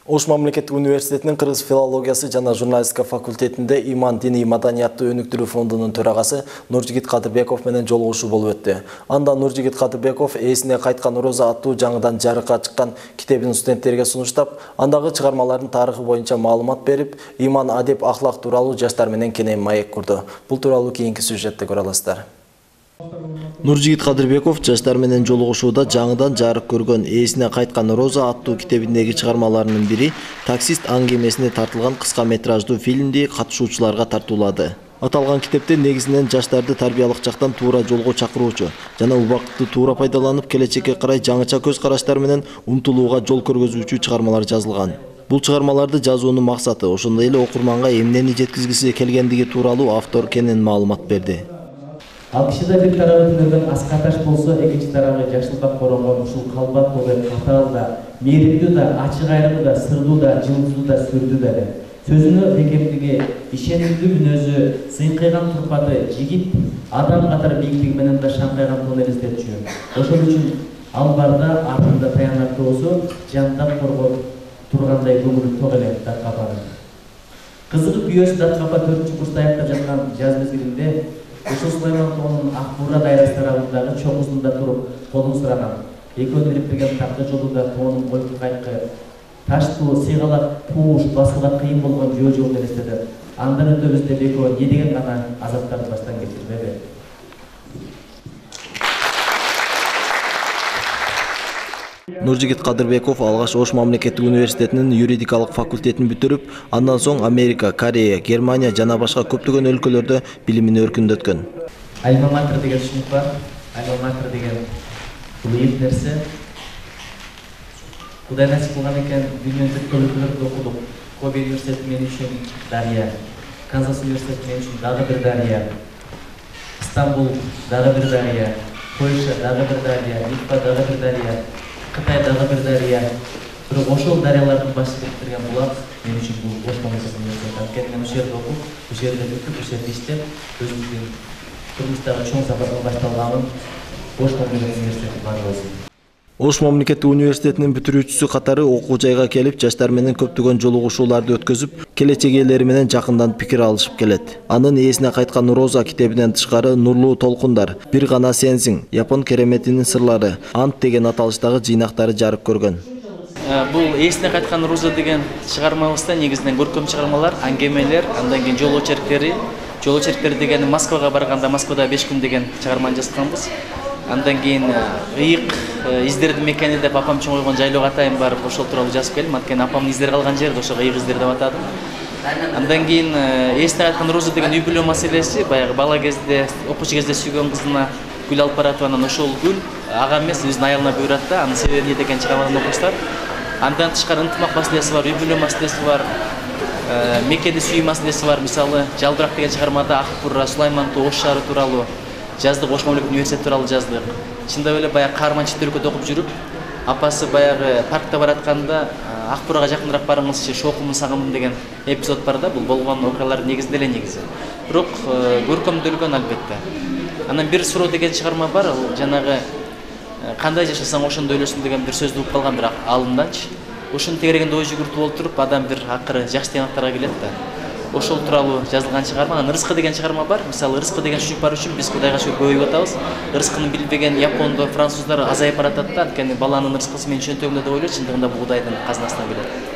Ош мамлекеттик университетинин кыргыз филологиясы жана журналистика факультетинде иман, диний маданиятты өнүктүрүү фондунун төрагасы Нуржигит Кадырбеков менен жолугушуу болуп өттү. Анда Нуржигит Кадырбеков эсине кайткан роза аттуу жаңыдан жарыкка чыккан китебин студенттерге сунуштап, андагы чыгармалардын тарыхы боюнча маалымат берип, иман, адеп, ахлак тууралуу жаштар менен кенен маек курду. Бул тууралуу кийинки сюжетте көрө аласыздар. Нуржигит Кадырбеков жаштар менен жолугушууда жаңыдан жарык көргөн эсине кайткан роза аттуу китебиндеги чыгармаларынын бири таксист аңгемесине тартылган кыска метраждуу фильмди катышуучуларга тартуулады. Аталган китепте негизинен жаштарды тарбиялык жактан туура жолго чакыруучу жана убакытты туура пайдаланып келечекке карай жаңыча көз караштар менен умтулууга жол көргөзүүчү чыгармалар жазылган. Бул чыгармаларды жазуунун максаты ошондой эле окурманга эмнени жеткизгиси келгендиги тууралуу автор кенен маалымат берди. Ал кишиде бир тарабы түнөгөн аска таш болсо, экинчи тарабы жакшылыкка коронгон ушул калбат болуп катаал да, мээримдүү да, ачык айрымдуу да, сырдуу да, жылуусу да, сүрдүү да. Сөзүнө бекемдиги, ишенимдүү мүнөзү, сыйкыйган турпаты, жигит, адам катары бийиктиги менен да шаңкайган тон элестетчү. Ошол үчүн ал барда артында таянакты болсо, жантап коргоп тургандай көңүлү ток эле Дат-Капанын. Кызыгып күйөөсү Дат-Капа 4-курста аяктап жаткан жаз мезгилинде ошол Сулайман тоонун ак бура дайрасы тарабындагы чокусунда туруп колун сураган. Экөө бириктирген такты жолунда тоонун ойку кайкы, таштуу, сыйгалак, пууш, басууга кыйын болгон жөө-жолун элестетет. Андан өтөбүздө экөө не деген гана азаптарды баштан кечирбеби. Нуржигит Кадырбеков алгаш Ош мамлекеттик университетинин юридикалык факультетин бүтүрүп, андан соң Америка, Корея, Германия жана башка көптөгөн өлкөлөрдө билимин өркүндөткөн. Альма матер деген түшүнүк бар. Альма матер деген бул нерсе. Кудай насип кылган экен, дүйнөнүн көп өлкөлөрүндө окудук. Коби университети мен үчүн дарыя, Канзас университети мен үчүн дагы бир дарыя, Стамбул дагы бир дарыя, Польша дагы бир дарыя, Литва дагы бир дарыя, Кытай дагы бир дарыя. Бирок ошол дарыялардын башын бириктирген булак мен үчүн бул Ош мамлекеттик университети. Анткени мен ошол жерде окуп, ошол жерде бүтүп, ошол жерде иштеп, өзүмдүн турмуштагы чоң сапарга башталганым Ош мамлекеттик университети бар болсун. Ош мамлекеттик университетинин бүтүрүүчүсү катары окуу жайга келип, жаштар менен көптөгөн жолугушууларды өткөзүп, келечек ээлери менен жакындан пикир алышып келет. Анын эсине кайткан роза китебинен тышкары Нурлуу толкундар, Бир гана сенсиң, Япон кереметинин сырлары, Ант деген аталыштагы жыйнактары жарык көргөн. Бул эсине кайткан роза деген чыгармабызда негизинен көркөм чыгармалар, аңгемелер, андан кийин жол очерктери. Жол очерктери дегени Москвага барганда Москвада 5 күн деген чыгарманы жазганбыз. Андан кийин ыйык издердин мекени деп апам чоң койгон жайлоого атайын барып ошол тууралуу жазып келдим. Анткени апамдын издери калган жерде ошого ыйык издер деп атадым. Андан кийин эсине кайткан роза деген үй бүлө маселеси, баягы бала кезде, окуучу кезде сүйгөн кызына гүл алып баратып, анан ошол гүл ага эмес өзүнүн аялына буйрат да, анын себеби эмне деген чыгарманы окуңуздар. Андан тышкары ынтымак маселеси бар, үй бүлө маселеси бар, мекени сүйүү маселеси бар. Мисалы, Жалбырак деген чыгармада ак бура, Сулайман тоо, Ош шаары тууралуу жаздык, Ош мамлекеттик университети тууралуу жаздык. Чындап эле баягы каарман чет өлкөдө окуп жүрүп, апасы баягы паркта баратканда ак бурага жакыныраак барыңызчы, шоокумун сагындым деген эпизод бар да. Бул болгон окуялардын негизинде эле негизи. Бирок көркөмдөлгөн албетте. Анан Бир суроо деген чыгарма бар, ал жанагы кандай жашасаң ошондой өлөсүң деген бир сөздү угуп калган бир алымданчы. Ошонун тегерегинде ой жүгүртүп олтуруп, адам бир акыры жакшы тыянактарга келет да. Ошол тууралуу жазылган чыгарма. Анан Рыскы деген чыгарма бар. Мисалы, Рыскы деген түшүнүк бар үчүн биз Кудайга шүгүр көбөйүп атабыз. Рыскыны билбеген япондор, француздар азайып баратат да. Анткени баланын рыскысы менин чөнтөгүмдө деп ойлойт, чындыгында бул Кудайдын казынасынан келет.